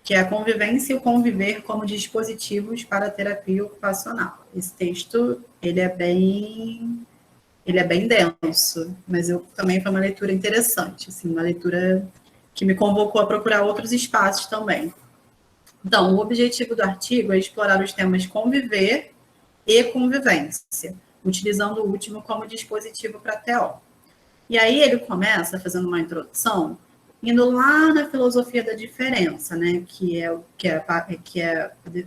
que é a convivência e o conviver como dispositivos para a terapia ocupacional. Esse texto, ele é bem denso, mas também foi uma leitura interessante, assim, uma leitura que me convocou a procurar outros espaços também. Então, o objetivo do artigo é explorar os temas conviver e convivência, utilizando o último como dispositivo para a TO. E aí ele começa fazendo uma introdução, indo lá na filosofia da diferença, né, que é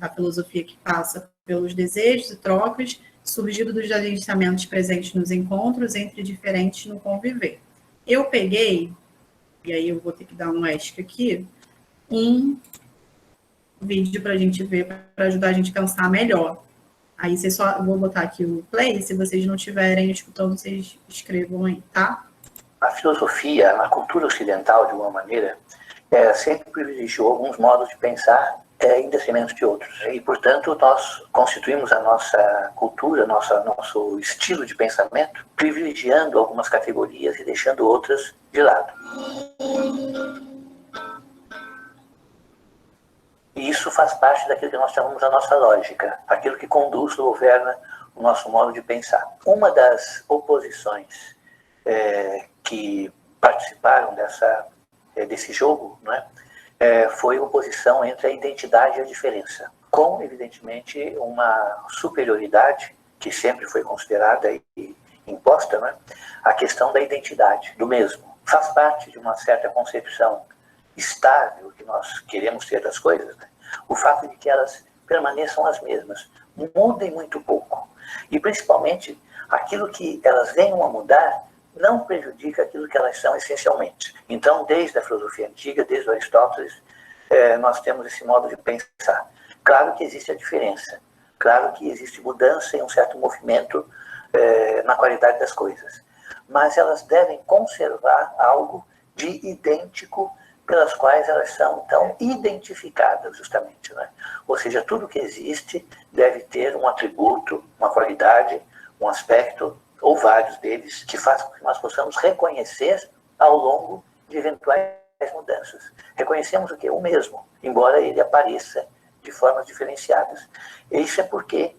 a filosofia que passa pelos desejos e trocas, surgido dos agenciamentos presentes nos encontros entre diferentes no conviver. Eu peguei, e aí eu vou ter que dar um extra aqui, um vídeo para a gente ver, para ajudar a gente a pensar melhor. Aí vou botar aqui o play, se vocês não estiverem escutando, vocês escrevam aí, tá? A filosofia, a cultura ocidental, de alguma maneira, sempre privilegiou alguns modos de pensar em detrimento de outros. E, portanto, nós constituímos a nossa cultura, nosso estilo de pensamento, privilegiando algumas categorias e deixando outras de lado. E isso faz parte daquilo que nós chamamos a nossa lógica, aquilo que conduz, governa o nosso modo de pensar. Uma das oposições que participaram desse jogo, né, foi a oposição entre a identidade e a diferença, com, evidentemente, uma superioridade que sempre foi considerada e imposta, né, a questão da identidade, do mesmo. Faz parte de uma certa concepção estável que nós queremos ter das coisas, né, o fato de que elas permaneçam as mesmas, mudem muito pouco. E, principalmente, aquilo que elas venham a mudar não prejudica aquilo que elas são essencialmente. Então, desde a filosofia antiga, desde Aristóteles, nós temos esse modo de pensar. Claro que existe a diferença, claro que existe mudança e um certo movimento na qualidade das coisas, mas elas devem conservar algo de idêntico pelas quais elas são, então, identificadas, justamente, né? Ou seja, tudo que existe deve ter um atributo, uma qualidade, um aspecto, ou vários deles, que faz com que nós possamos reconhecer ao longo de eventuais mudanças. Reconhecemos o quê? O mesmo, embora ele apareça de formas diferenciadas. E isso é porque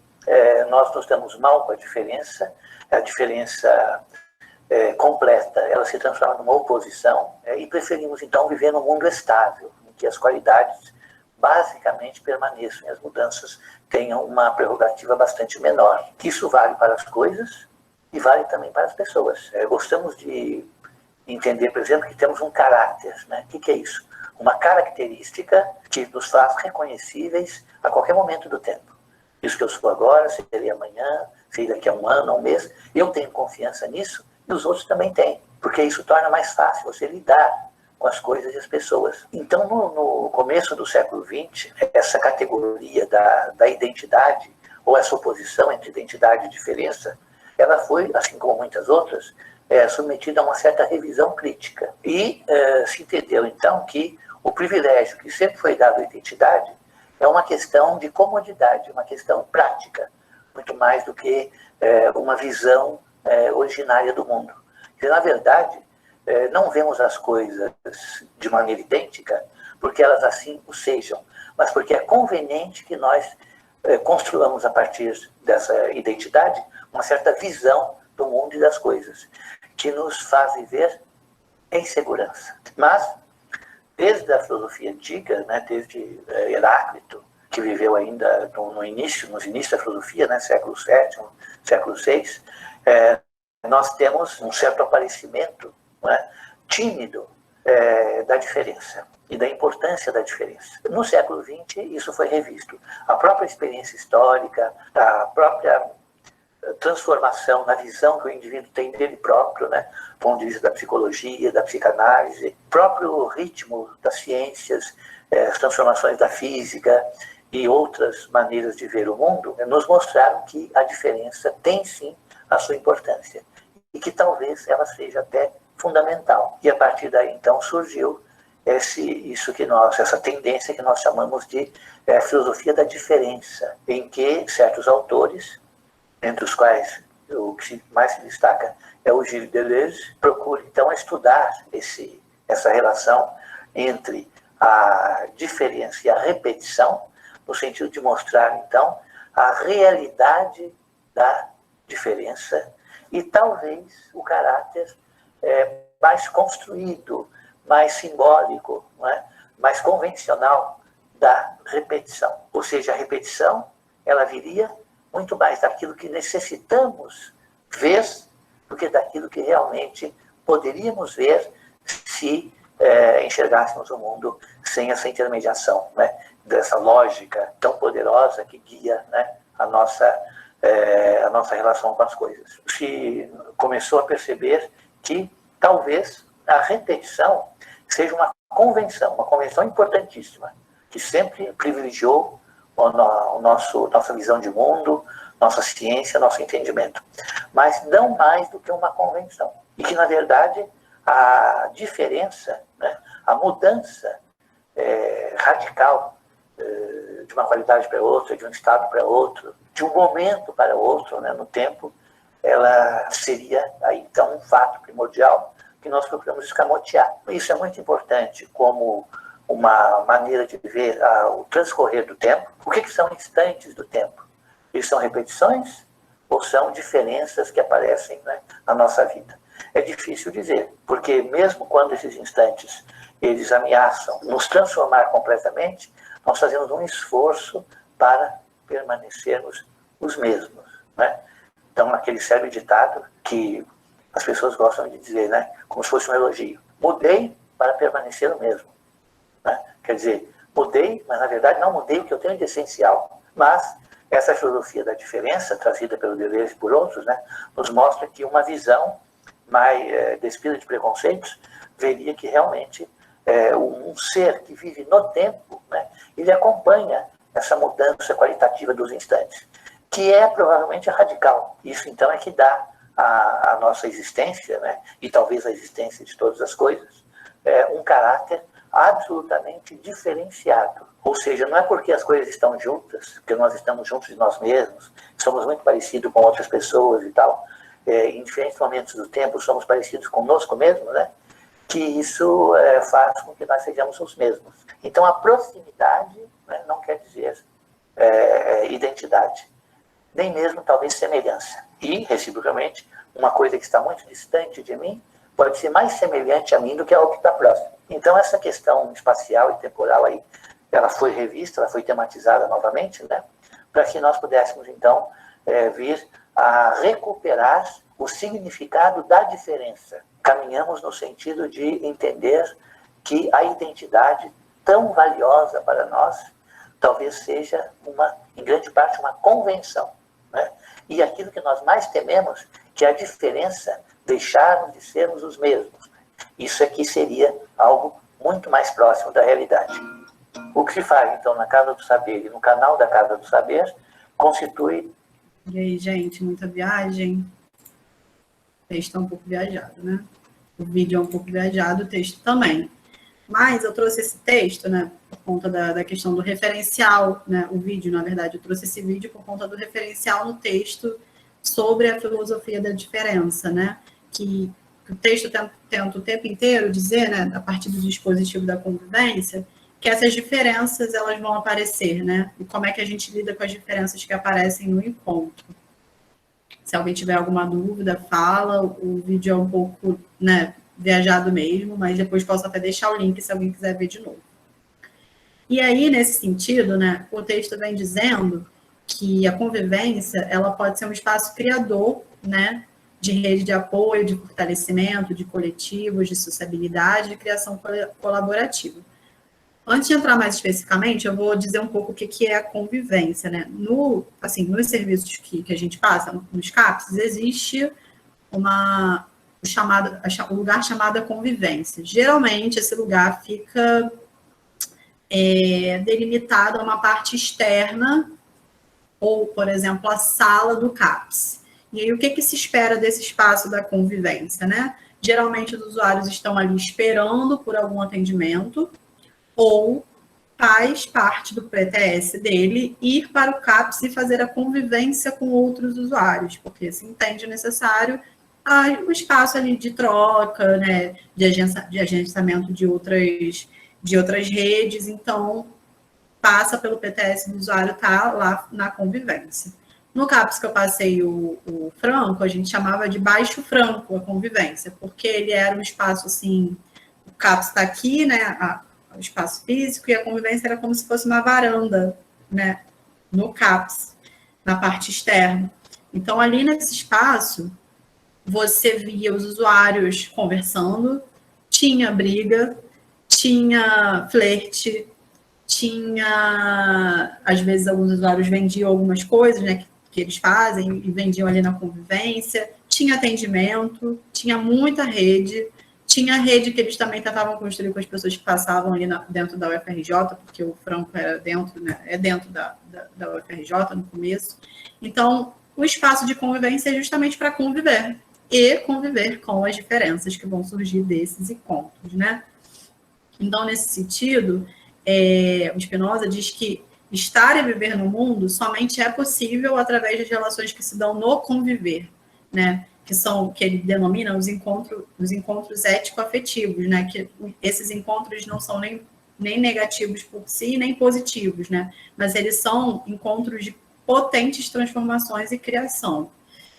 nós nos damos mal com a diferença completa, ela se transforma numa oposição, e preferimos, então, viver num mundo estável, em que as qualidades basicamente permaneçam e as mudanças tenham uma prerrogativa bastante menor. Isso vale para as coisas e vale também para as pessoas. Gostamos de entender, por exemplo, que temos um caráter, né? O que é isso? Uma característica que nos faz reconhecíveis a qualquer momento do tempo. Isso que eu sou agora, serei amanhã, serei daqui a um ano, a um mês. Eu tenho confiança nisso e os outros também têm, porque isso torna mais fácil você lidar com as coisas e as pessoas. Então, no começo do século XX, essa categoria da identidade, ou essa oposição entre identidade e diferença, ela foi, assim como muitas outras, submetida a uma certa revisão crítica. E se entendeu, então, que o privilégio que sempre foi dado à identidade é uma questão de comodidade, uma questão prática, muito mais do que uma visão originária do mundo. E, na verdade, não vemos as coisas de maneira idêntica porque elas assim o sejam, mas porque é conveniente que nós construamos a partir dessa identidade uma certa visão do mundo e das coisas, que nos faz viver em segurança. Mas, desde a filosofia antiga, né, desde Heráclito, que viveu ainda nos inícios da filosofia, né, século VII, século VI, nós temos um certo aparecimento, né, tímido da diferença e da importância da diferença. No século XX, isso foi revisto. A própria experiência histórica, a própria transformação na visão que o indivíduo tem dele próprio, né, do ponto de vista da psicologia, da psicanálise, o próprio ritmo das ciências, as transformações da física e outras maneiras de ver o mundo, nos mostraram que a diferença tem sim a sua importância e que talvez ela seja até fundamental. E a partir daí, então, surgiu essa tendência que nós chamamos de filosofia da diferença, em que certos autores, entre os quais o que mais se destaca é o Gilles Deleuze, procura então estudar essa relação entre a diferença e a repetição, no sentido de mostrar, então, a realidade da diferença e talvez o caráter mais construído, mais simbólico, não é? Mais convencional da repetição. Ou seja, a repetição, ela viria muito mais daquilo que necessitamos ver do que daquilo que realmente poderíamos ver se enxergássemos o mundo sem essa intermediação, né? Dessa lógica tão poderosa que guia, né, a nossa relação com as coisas. Se começou a perceber que talvez a repetição seja uma convenção importantíssima, que sempre privilegiou nossa visão de mundo, nossa ciência, nosso entendimento. Mas não mais do que uma convenção. E que, na verdade, a diferença, né, a mudança radical de uma qualidade para outra, de um estado para outro, de um momento para outro, né, no tempo, ela seria, aí, então, um fato primordial que nós procuramos escamotear. Isso é muito importante como uma maneira de ver o transcorrer do tempo. O que são instantes do tempo? Eles são repetições ou são diferenças que aparecem, né, na nossa vida? É difícil dizer, porque mesmo quando esses instantes eles ameaçam nos transformar completamente, nós fazemos um esforço para permanecermos os mesmos, né? Então, naquele célebre ditado que as pessoas gostam de dizer, né, como se fosse um elogio: mudei para permanecer o mesmo. Né? Quer dizer, mudei, mas na verdade não mudei o que eu tenho de essencial. Mas essa filosofia da diferença, trazida pelo Deleuze e por outros, né, nos mostra que uma visão mais despida de preconceitos veria que realmente um ser que vive no tempo, né, ele acompanha essa mudança qualitativa dos instantes, que é provavelmente radical. Isso então é que dá à nossa existência, né, e talvez a existência de todas as coisas, um caráter absolutamente diferenciado. Ou seja, não é porque as coisas estão juntas, porque nós estamos juntos de nós mesmos, somos muito parecidos com outras pessoas e tal, em diferentes momentos do tempo somos parecidos conosco mesmo, né, que isso faz com que nós sejamos os mesmos. Então, a proximidade, né, não quer dizer identidade, nem mesmo talvez semelhança. E, reciprocamente, uma coisa que está muito distante de mim pode ser mais semelhante a mim do que algo que está próximo. Então, essa questão espacial e temporal aí, ela foi revista, ela foi tematizada novamente, né, para que nós pudéssemos, então, vir a recuperar o significado da diferença. Caminhamos no sentido de entender que a identidade tão valiosa para nós talvez seja, em grande parte, uma convenção, né? E aquilo que nós mais tememos, que é a diferença, deixarmos de sermos os mesmos. Isso aqui seria algo muito mais próximo da realidade. O que se faz, então, na Casa do Saber e no canal da Casa do Saber, constitui... E aí, gente, muita viagem. O texto é um pouco viajado, né? O vídeo é um pouco viajado, o texto também. Mas eu trouxe esse texto, né, por conta da questão do referencial, né? O vídeo, na verdade, eu trouxe esse vídeo por conta do referencial no texto sobre a filosofia da diferença, né? Que o texto tenta o tempo inteiro dizer, né, a partir do dispositivo da convivência, que essas diferenças elas vão aparecer, né? E como é que a gente lida com as diferenças que aparecem no encontro. Se alguém tiver alguma dúvida, fala. O vídeo é um pouco, né, viajado mesmo, mas depois posso até deixar o link se alguém quiser ver de novo. E aí, nesse sentido, né, o texto vem dizendo que a convivência ela pode ser um espaço criador, né, de rede de apoio, de fortalecimento, de coletivos, de sociabilidade, de criação colaborativa. Antes de entrar mais especificamente, eu vou dizer um pouco o que é a convivência, né? Nos serviços que a gente passa, nos CAPs, existe o lugar chamado convivência. Geralmente, esse lugar fica delimitado a uma parte externa, ou, por exemplo, a sala do CAPS. E aí, o que se espera desse espaço da convivência, né? Geralmente, os usuários estão ali esperando por algum atendimento, ou faz parte do PTS dele ir para o CAPS e fazer a convivência com outros usuários, porque se entende necessário o espaço ali de troca, né, de agenciamento de outras de outras redes, então passa pelo PTS do usuário, tá lá na convivência. No CAPS que eu passei o Franco, a gente chamava de baixo Franco a convivência, porque ele era um espaço assim, o CAPS está aqui, né, o espaço físico, e a convivência era como se fosse uma varanda, né, no CAPS, na parte externa. Então, ali nesse espaço, você via os usuários conversando, tinha briga, tinha flerte, tinha, às vezes, alguns usuários vendiam algumas coisas, né, que eles fazem e vendiam ali na convivência, tinha atendimento, tinha muita rede, tinha rede que eles também tentavam construir com as pessoas que passavam ali dentro da UFRJ, porque o Franco era dentro, né, é dentro da UFRJ no começo. Então, o espaço de convivência é justamente para conviver e conviver com as diferenças que vão surgir desses encontros, né? Então, nesse sentido, o Spinoza diz que estar e viver no mundo somente é possível através das relações que se dão no conviver, né? Que ele denomina os encontros ético-afetivos, né? Que esses encontros não são nem negativos por si, nem positivos, né? Mas eles são encontros de potentes transformações e criação.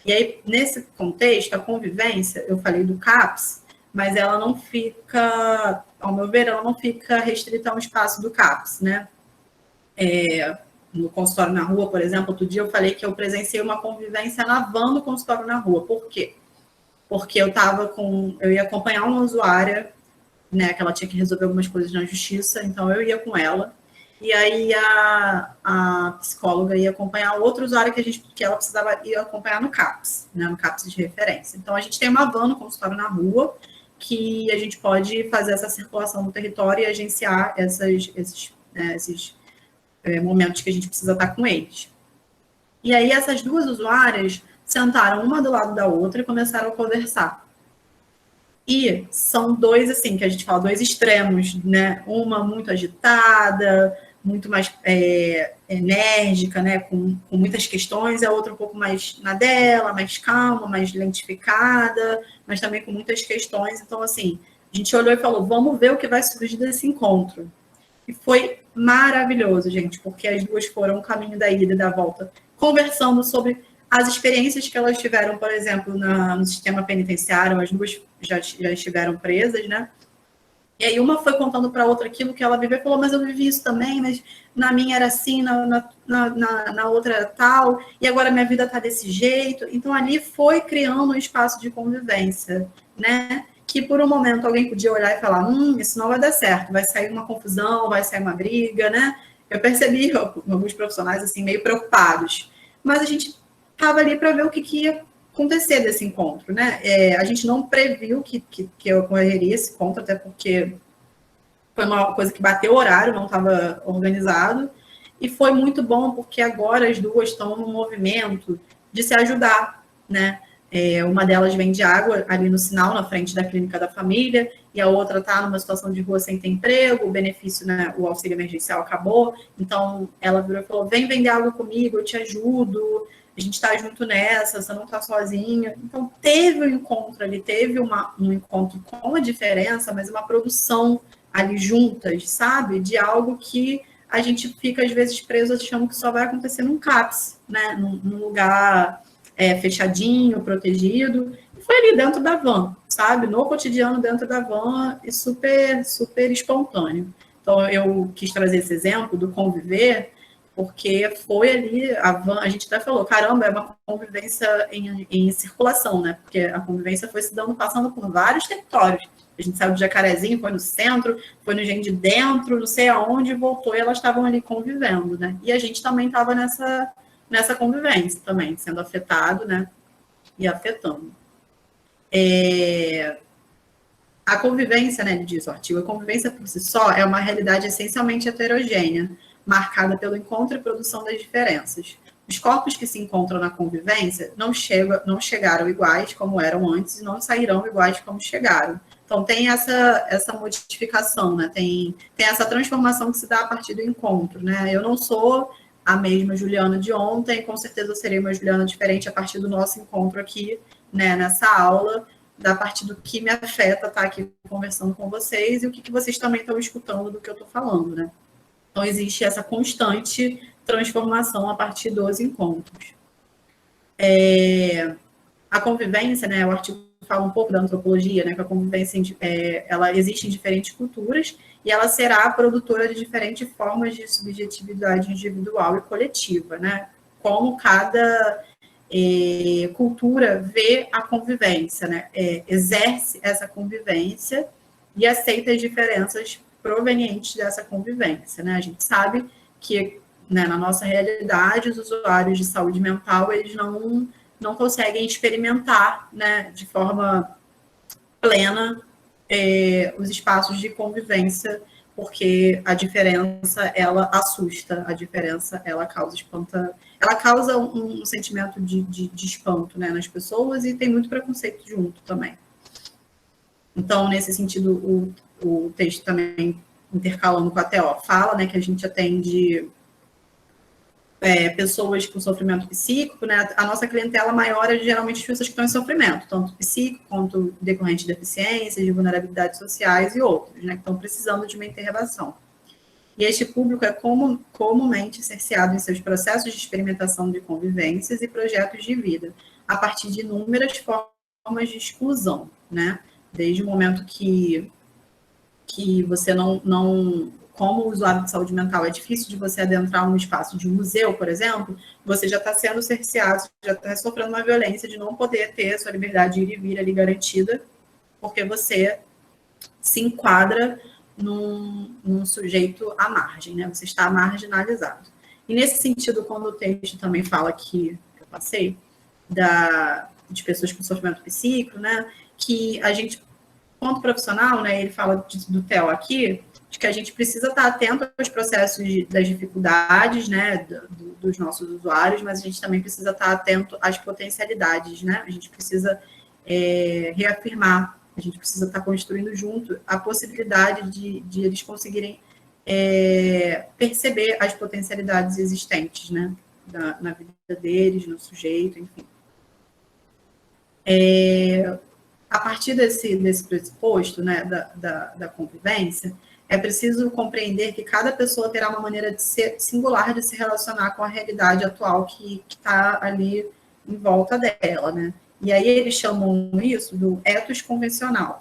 E aí, nesse contexto, a convivência, eu falei do CAPS, mas ela não fica, ao meu ver, ela não fica restrita a um espaço do CAPS, né? No consultório na rua, por exemplo, outro dia eu falei que eu presenciei uma convivência na van do consultório na rua. Por quê? Porque eu ia acompanhar uma usuária, né, que ela tinha que resolver algumas coisas na justiça, então eu ia com ela, e aí a psicóloga ia acompanhar outro usuário que ela precisava ir acompanhar no CAPS, né, no CAPS de referência. Então a gente tem uma van no consultório na rua, que a gente pode fazer essa circulação no território e agenciar esses momentos que a gente precisa estar com eles. E aí essas duas usuárias sentaram uma do lado da outra e começaram a conversar. E são dois, assim, que a gente fala, dois extremos, né? Uma muito agitada, muito mais enérgica, né? Com muitas questões, e a outra um pouco mais na dela, mais calma, mais lentificada, mas também com muitas questões. Então, assim, a gente olhou e falou, vamos ver o que vai surgir desse encontro. E foi maravilhoso, gente, porque as duas foram o caminho da ida e da volta, conversando sobre as experiências que elas tiveram, por exemplo, no sistema penitenciário. As duas já estiveram presas, né? E aí uma foi contando para a outra aquilo que ela viveu e falou, mas eu vivi isso também, mas na minha era assim, na outra era tal, e agora minha vida está desse jeito. Então ali foi criando um espaço de convivência, né? Que por um momento alguém podia olhar e falar, isso não vai dar certo, vai sair uma confusão, vai sair uma briga, né? Eu percebi alguns profissionais assim meio preocupados, mas a gente estava ali para ver o que ia acontecer desse encontro, né? A gente não previu que ocorreria esse encontro, até porque foi uma coisa que bateu o horário, não estava organizado, e foi muito bom porque agora as duas estão num movimento de se ajudar, né? Uma delas vende água ali no sinal, na frente da clínica da família, e a outra está numa situação de rua sem ter emprego, o benefício, né, o auxílio emergencial acabou, então ela virou e falou, vem vender água comigo, eu te ajudo, a gente está junto nessa, você não está sozinha. Então teve um encontro ali, teve um encontro com a diferença, mas uma produção ali juntas, sabe? De algo que a gente fica às vezes preso achando que só vai acontecer num CAPS, né? Num lugar fechadinho, protegido, e foi ali dentro da van, sabe? No cotidiano dentro da van e super, super espontâneo. Então, eu quis trazer esse exemplo do conviver, porque foi ali, a van, a gente até falou, caramba, é uma convivência em circulação, né? Porque a convivência foi se dando, passando por vários territórios. A gente saiu do Jacarezinho, foi no centro, foi no Engenho de Dentro, não sei aonde, voltou, e elas estavam ali convivendo, né? E a gente também estava nessa convivência também, sendo afetado, né, e afetando. A convivência, né, ele diz o artigo, a convivência por si só é uma realidade essencialmente heterogênea, marcada pelo encontro e produção das diferenças. Os corpos que se encontram na convivência não chegaram iguais como eram antes e não sairão iguais como chegaram. Então, tem essa modificação, né, tem essa transformação que se dá a partir do encontro, né. Eu não sou a mesma Juliana de ontem, com certeza eu serei uma Juliana diferente a partir do nosso encontro aqui, né, nessa aula, da parte do que me afeta estar aqui conversando com vocês e o que vocês também estão escutando do que eu estou falando, né? Então, existe essa constante transformação a partir dos encontros. A convivência, né, o artigo fala um pouco da antropologia, né, que a convivência ela existe em diferentes culturas e ela será produtora de diferentes formas de subjetividade individual e coletiva, né? Como cada cultura vê a convivência, né? Exerce essa convivência e aceita as diferenças provenientes dessa convivência, né? A gente sabe que, né, na nossa realidade, os usuários de saúde mental, eles não conseguem experimentar, né, de forma plena os espaços de convivência, porque a diferença, ela assusta, a diferença, ela causa um sentimento de espanto, né, nas pessoas e tem muito preconceito junto também. Então, nesse sentido, o texto também, intercalando com a TO, fala, né, que a gente atende pessoas com sofrimento psíquico, né? A nossa clientela maior é geralmente as pessoas que estão em sofrimento, tanto psíquico quanto decorrente de deficiências, de vulnerabilidades sociais e outros, né? Que estão precisando de uma intervenção. E este público é comumente cerceado em seus processos de experimentação de convivências e projetos de vida, a partir de inúmeras formas de exclusão, né? Desde o momento que você não como usuário de saúde mental, é difícil de você adentrar um espaço de um museu, por exemplo, você já está sendo cerceado, já está sofrendo uma violência de não poder ter a sua liberdade de ir e vir ali garantida, porque você se enquadra num sujeito à margem, né? Você está marginalizado. E nesse sentido, quando o texto também fala que eu passei, de pessoas com sofrimento psíquico, né? Que a gente, quanto profissional, né? Ele fala do TEL aqui, de que a gente precisa estar atento aos processos das dificuldades, né, dos nossos usuários, mas a gente também precisa estar atento às potencialidades, né? A gente precisa reafirmar, a gente precisa estar construindo junto a possibilidade de eles conseguirem perceber as potencialidades existentes, né, na vida deles, no sujeito, enfim. A partir desse pressuposto, né, da convivência, é preciso compreender que cada pessoa terá uma maneira singular de se relacionar com a realidade atual que está ali em volta dela, né? E aí eles chamam isso do ethos convencional,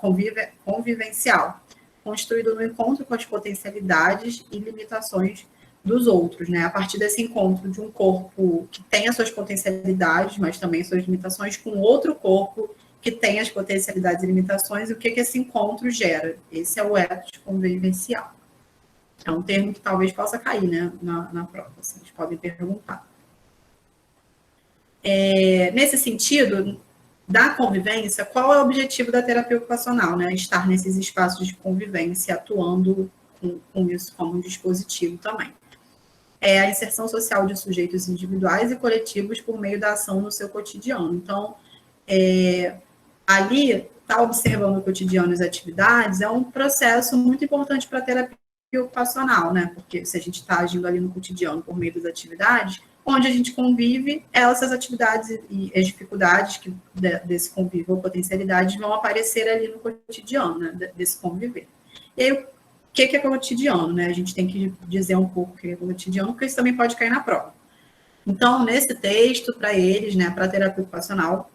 convivencial, construído no encontro com as potencialidades e limitações dos outros, né? A partir desse encontro de um corpo que tem as suas potencialidades, mas também suas limitações, com outro corpo que tem as potencialidades e limitações, e o que esse encontro gera. Esse é o ethos convivencial. É um termo que talvez possa cair, né, na prova, vocês podem perguntar. Nesse sentido, da convivência, qual é o objetivo da terapia ocupacional, né? Estar nesses espaços de convivência, atuando com isso como um dispositivo também. É a inserção social de sujeitos individuais e coletivos por meio da ação no seu cotidiano. Então, ali, estar observando o cotidiano e as atividades é um processo muito importante para a terapia ocupacional, né? Porque se a gente está agindo ali no cotidiano por meio das atividades, onde a gente convive, essas atividades e as dificuldades desse convívio ou potencialidades vão aparecer ali no cotidiano, né? Desse conviver. E aí, o que é cotidiano, né? A gente tem que dizer um pouco o que é cotidiano, porque isso também pode cair na prova. Então, nesse texto, para eles, né, para a terapia ocupacional,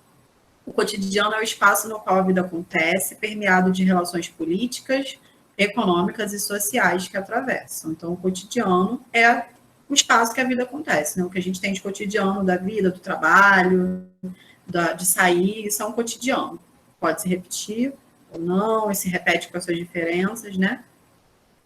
o cotidiano é o espaço no qual a vida acontece, permeado de relações políticas, econômicas e sociais que atravessam. Então, o cotidiano é o espaço que a vida acontece, né? O que a gente tem de cotidiano da vida, do trabalho, de sair, isso é um cotidiano. Pode se repetir ou não, e se repete com as suas diferenças, né?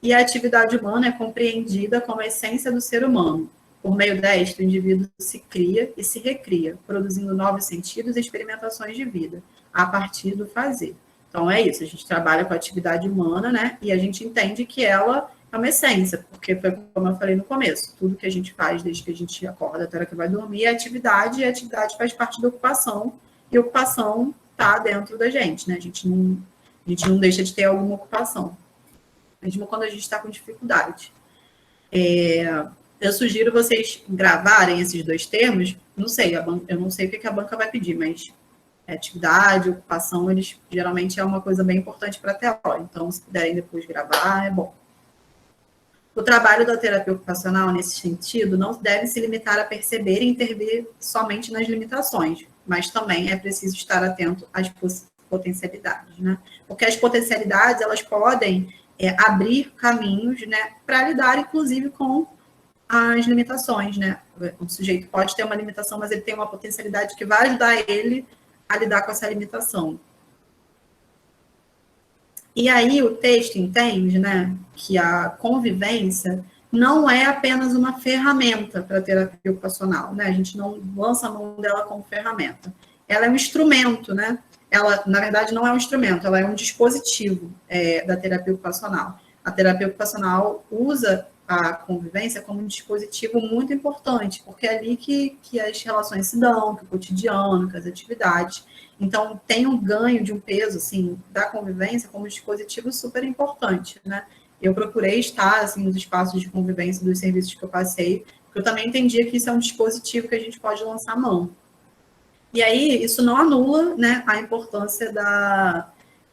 E a atividade humana é compreendida como a essência do ser humano. Por meio desta, o indivíduo se cria e se recria, produzindo novos sentidos e experimentações de vida, a partir do fazer. Então, é isso, a gente trabalha com a atividade humana, né? E a gente entende que ela é uma essência, porque foi como eu falei no começo, tudo que a gente faz desde que a gente acorda até a hora que vai dormir é atividade, e a atividade faz parte da ocupação, e a ocupação está dentro da gente, né? A gente não deixa de ter alguma ocupação, mesmo quando a gente está com dificuldade. Eu sugiro vocês gravarem esses dois termos. Não sei, eu não sei o que a banca vai pedir, mas atividade, ocupação, eles geralmente é uma coisa bem importante para a TO. Então, se puderem depois gravar, é bom. O trabalho da terapia ocupacional, nesse sentido, não deve se limitar a perceber e intervir somente nas limitações, mas também é preciso estar atento às potencialidades, né? Porque as potencialidades, elas podem abrir caminhos, né, para lidar, inclusive, com as limitações, né? O sujeito pode ter uma limitação, mas ele tem uma potencialidade que vai ajudar ele a lidar com essa limitação. E aí o texto entende, né, que a convivência não é apenas uma ferramenta para a terapia ocupacional, né? A gente não lança a mão dela como ferramenta. Ela é um instrumento, né? Ela, na verdade, não é um instrumento, ela é um dispositivo da terapia ocupacional. A terapia ocupacional usa a convivência como um dispositivo muito importante, porque é ali que as relações se dão, que o cotidiano, que as atividades. Então, tem um ganho de um peso, assim, da convivência como dispositivo super importante, né? Eu procurei estar, assim, nos espaços de convivência dos serviços que eu passei, porque eu também entendia que isso é um dispositivo que a gente pode lançar a mão. E aí, isso não anula, né, a importância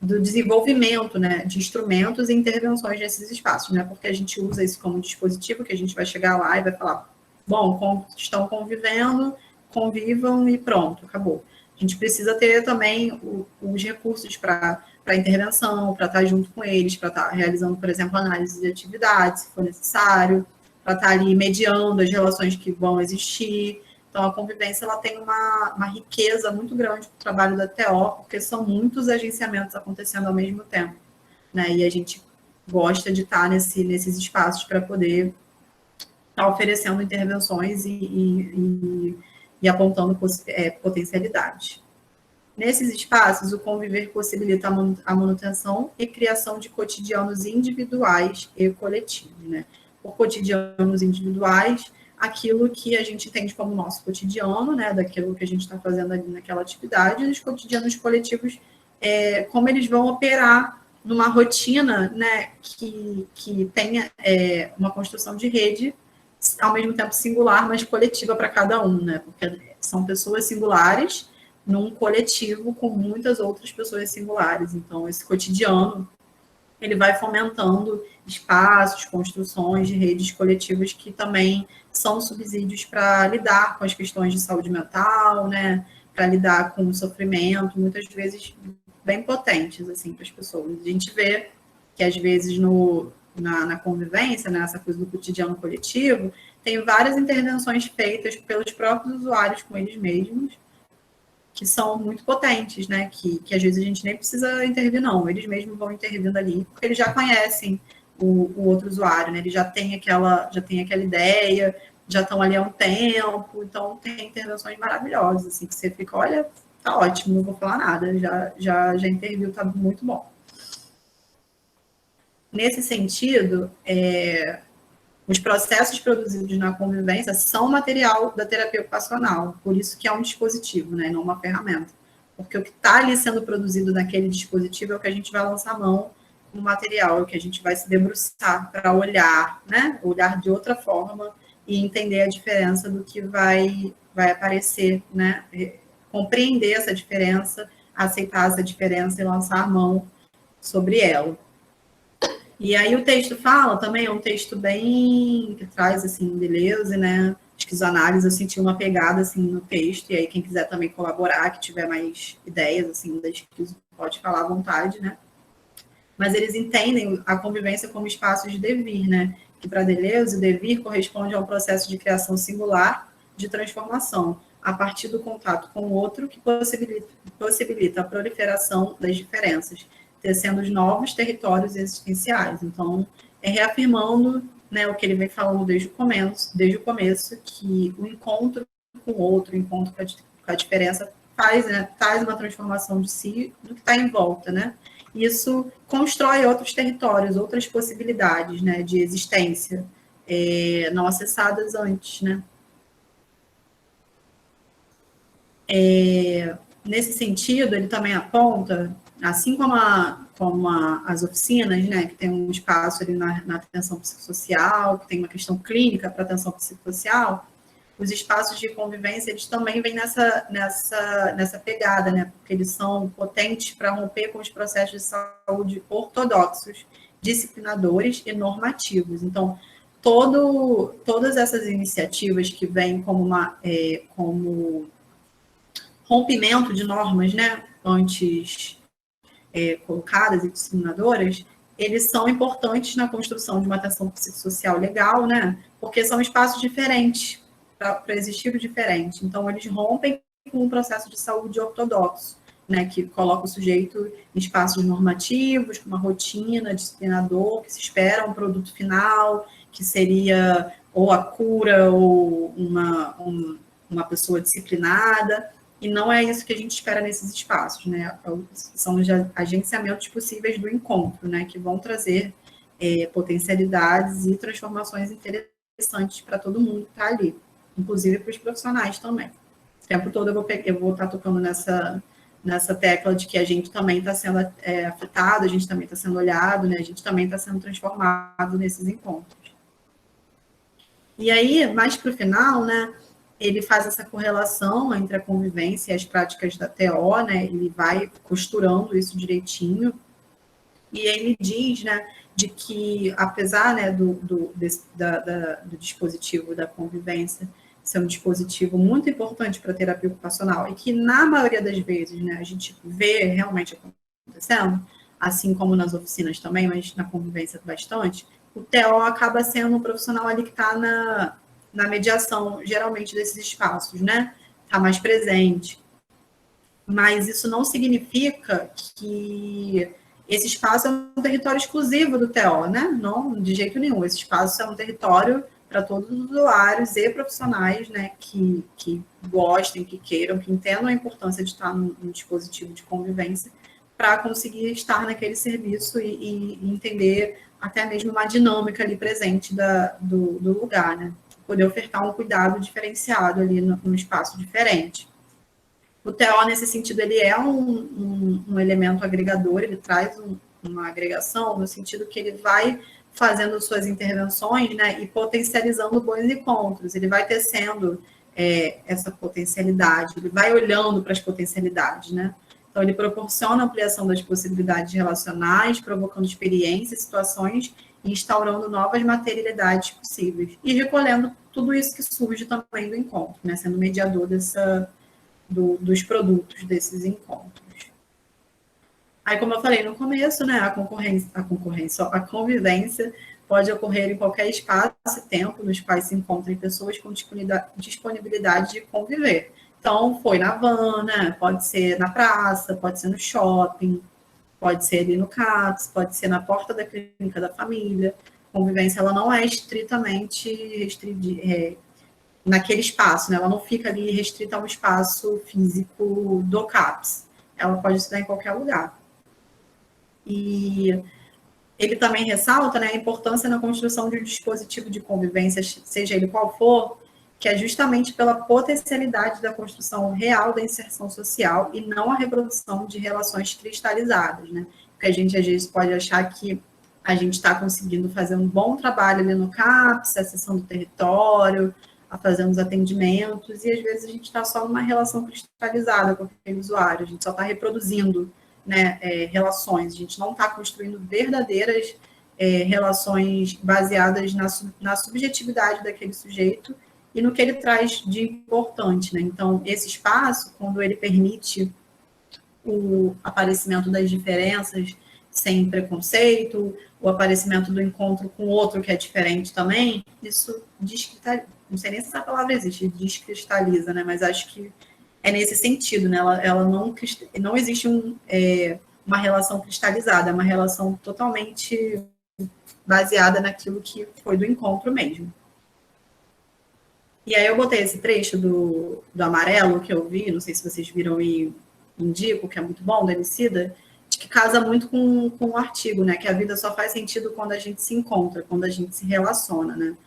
do desenvolvimento, né, de instrumentos e intervenções nesses espaços, né? Porque a gente usa isso como dispositivo, que a gente vai chegar lá e vai falar, bom, estão convivendo, convivam e pronto, acabou. A gente precisa ter também os recursos para intervenção, para estar junto com eles, para estar realizando, por exemplo, análise de atividades, se for necessário, para estar ali mediando as relações que vão existir. Então, a convivência ela tem uma riqueza muito grande para o trabalho da TO, porque são muitos agenciamentos acontecendo ao mesmo tempo, né? E a gente gosta de estar nesses espaços para poder estar oferecendo intervenções e apontando potencialidades. Nesses espaços, o conviver possibilita a manutenção e criação de cotidianos individuais e coletivos, né? Por cotidianos individuais, aquilo que a gente entende como nosso cotidiano, né? Daquilo que a gente está fazendo ali naquela atividade, e os cotidianos coletivos, como eles vão operar numa rotina, né? Que tenha uma construção de rede, ao mesmo tempo singular, mas coletiva para cada um, né? Porque são pessoas singulares num coletivo com muitas outras pessoas singulares. Então, esse cotidiano, ele vai fomentando espaços, construções de redes coletivas que também são subsídios para lidar com as questões de saúde mental, né? Para lidar com o sofrimento, muitas vezes bem potentes, assim, para as pessoas. A gente vê que, às vezes, na convivência, nessa coisa do cotidiano coletivo, tem várias intervenções feitas pelos próprios usuários com eles mesmos, que são muito potentes, né? Que às vezes a gente nem precisa intervir, não. Eles mesmos vão intervindo ali, porque eles já conhecem o outro usuário, né? Eles já têm aquela ideia, já estão ali há um tempo, então tem intervenções maravilhosas, assim, que você fica, olha, tá ótimo, não vou falar nada, já interviu, tá muito bom. Nesse sentido, os processos produzidos na convivência são material da terapia ocupacional, por isso que é um dispositivo, né, não uma ferramenta. Porque o que está ali sendo produzido naquele dispositivo é o que a gente vai lançar a mão como material, é o que a gente vai se debruçar para olhar, né, olhar de outra forma e entender a diferença do que vai aparecer, né, compreender essa diferença, aceitar essa diferença e lançar a mão sobre ela. E aí o texto fala também, é um texto bem que traz, assim, beleza, né? Esquizoanálise, eu senti uma pegada, assim, no texto, e aí quem quiser também colaborar, que tiver mais ideias, assim, da esquizo, pode falar à vontade, né? Mas eles entendem a convivência como espaço de devir, né? Que para Deleuze, o devir corresponde a um processo de criação singular de transformação, a partir do contato com o outro, que possibilita a proliferação das diferenças, tecendo os novos territórios existenciais. Então, reafirmando, né, o que ele vem falando desde o começo, que o encontro com o outro, o encontro com a diferença, traz uma transformação de si do que está em volta, né? Isso constrói outros territórios, outras possibilidades, né, de existência não acessadas antes, né? Nesse sentido, ele também aponta, assim como as oficinas, né, que tem um espaço ali na atenção psicossocial, que tem uma questão clínica para atenção psicossocial, os espaços de convivência, eles também vêm nessa pegada, né? Porque eles são potentes para romper com os processos de saúde ortodoxos, disciplinadores e normativos. Então, todas essas iniciativas que vêm como rompimento de normas, né, antes colocadas e discriminadoras, eles são importantes na construção de uma atenção psicossocial legal, né, porque são espaços diferentes, para existir o diferente. Então, eles rompem com um processo de saúde ortodoxo, né, que coloca o sujeito em espaços normativos, com uma rotina, disciplinador, que se espera um produto final, que seria ou a cura ou uma pessoa disciplinada, e não é isso que a gente espera nesses espaços, né? São os agenciamentos possíveis do encontro, né, que vão trazer potencialidades e transformações interessantes para todo mundo que está ali, inclusive para os profissionais também. O tempo todo eu vou estar tocando nessa tecla de que a gente também está sendo afetado, a gente também está sendo olhado, né? A gente também está sendo transformado nesses encontros. E aí, mais para o final, né, ele faz essa correlação entre a convivência e as práticas da TO, né? Ele vai costurando isso direitinho. E ele diz, né, de que, apesar, né, do dispositivo da convivência ser um dispositivo muito importante para a terapia ocupacional e que, na maioria das vezes, né, a gente vê realmente acontecendo, assim como nas oficinas também, mas na convivência bastante, o TO acaba sendo um profissional ali que está na mediação, geralmente, desses espaços, né? Está mais presente. Mas isso não significa que esse espaço é um território exclusivo do TO, né? Não, de jeito nenhum. Esse espaço é um território para todos os usuários e profissionais, né, que gostem, que queiram, que entendam a importância de estar num dispositivo de convivência para conseguir estar naquele serviço e entender até mesmo uma dinâmica ali presente do lugar, né? Poder ofertar um cuidado diferenciado ali num espaço diferente. O TO, nesse sentido, ele é um elemento agregador, ele traz uma agregação no sentido que ele vai fazendo suas intervenções, né, e potencializando bons encontros, ele vai tecendo essa potencialidade, ele vai olhando para as potencialidades, né? Então, ele proporciona a ampliação das possibilidades relacionais, provocando experiências, situações e instaurando novas materialidades possíveis. E recolhendo tudo isso que surge também do encontro, né, sendo mediador dos produtos desses encontros. Aí, como eu falei no começo, né, a convivência pode ocorrer em qualquer espaço e tempo nos quais se encontrem pessoas com disponibilidade de conviver. Então, foi na van, né, pode ser na praça, pode ser no shopping, pode ser ali no CAPS, pode ser na porta da clínica da família. A convivência, ela não é estritamente naquele espaço, né, ela não fica ali restrita a um espaço físico do CAPS. Ela pode estar em qualquer lugar. E ele também ressalta, né, a importância na construção de um dispositivo de convivência, seja ele qual for, que é justamente pela potencialidade da construção real da inserção social e não a reprodução de relações cristalizadas, né? Porque a gente, às vezes, pode achar que a gente está conseguindo fazer um bom trabalho ali no CAPS, acessando o território, a fazer uns atendimentos, e às vezes a gente está só numa relação cristalizada com aquele usuário, a gente só está reproduzindo, né, relações, a gente não está construindo verdadeiras relações baseadas na subjetividade daquele sujeito e no que ele traz de importante, né? Então, esse espaço, quando ele permite o aparecimento das diferenças sem preconceito, o aparecimento do encontro com outro que é diferente também, isso descristaliza, não sei nem se essa palavra existe, descristaliza, né? Mas acho que é nesse sentido, né? Ela não existe uma relação cristalizada, é uma relação totalmente baseada naquilo que foi do encontro mesmo. E aí eu botei esse trecho do Amarelo que eu vi, não sei se vocês viram e indico, que é muito bom, do Emicida, que casa muito com o artigo, né? Que a vida só faz sentido quando a gente se encontra, quando a gente se relaciona, né?